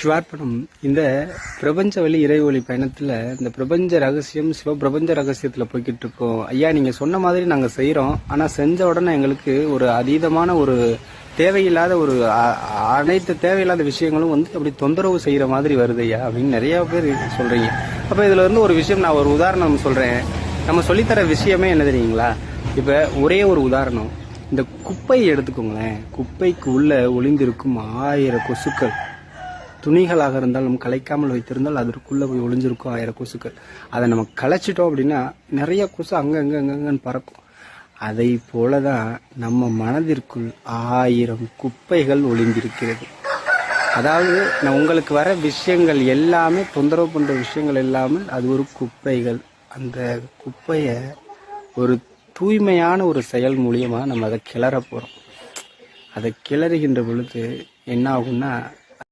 ஸ்வார்ப்பணம் இந்த பிரபஞ்ச வழி இறைவழி பயணத்துல இந்த பிரபஞ்ச ரகசியம் சிவபிரபஞ்ச ரகசியத்துல போய்கிட்டு இருக்கோம். ஐயா, நீங்க சொன்ன மாதிரி நாங்க செய்யறோம். ஆனா செஞ்ச உடனே எங்களுக்கு ஒரு அதீதமான ஒரு தேவையில்லாத ஒரு அனைத்து தேவையில்லாத விஷயங்களும் அப்படி தொந்தரவு செய்யற மாதிரி வருது ஐயா அப்படின்னு நிறைய பேர் சொல்றீங்க. அப்ப இதுல இருந்து ஒரு விஷயம், நான் ஒரு உதாரணம் சொல்றேன். நம்ம சொல்லித்தர விஷயமே என்ன தெரியுங்களா? இப்ப ஒரே ஒரு உதாரணம், இந்த குப்பையை எடுத்துக்கோங்களேன். குப்பைக்கு உள்ள ஒளிந்திருக்கும் 1000 கொசுக்கள். துணிகளாக இருந்தாலும் கலைக்காமல் வைத்திருந்தால் அதற்குள்ள போய் ஒளிஞ்சிருக்கும் 1000 கொசுக்கள். அதை நம்ம கலைச்சிட்டோம் அப்படின்னா நிறைய கொசு அங்கன்னு பறக்கும். அதை போலதான் நம்ம மனதிற்குள் 1000 குப்பைகள் ஒளிந்திருக்கிறது. அதாவது உங்களுக்கு வர விஷயங்கள் எல்லாமே, தொந்தரவு பண்ற விஷயங்கள் எல்லாமே அது ஒரு குப்பைகள். அந்த குப்பைய ஒரு தூய்மையான ஒரு செயல் மூலியமா நம்ம அதை கிளற போறோம். அதை கிளறுகின்ற பொழுது என்ன ஆகும்னா,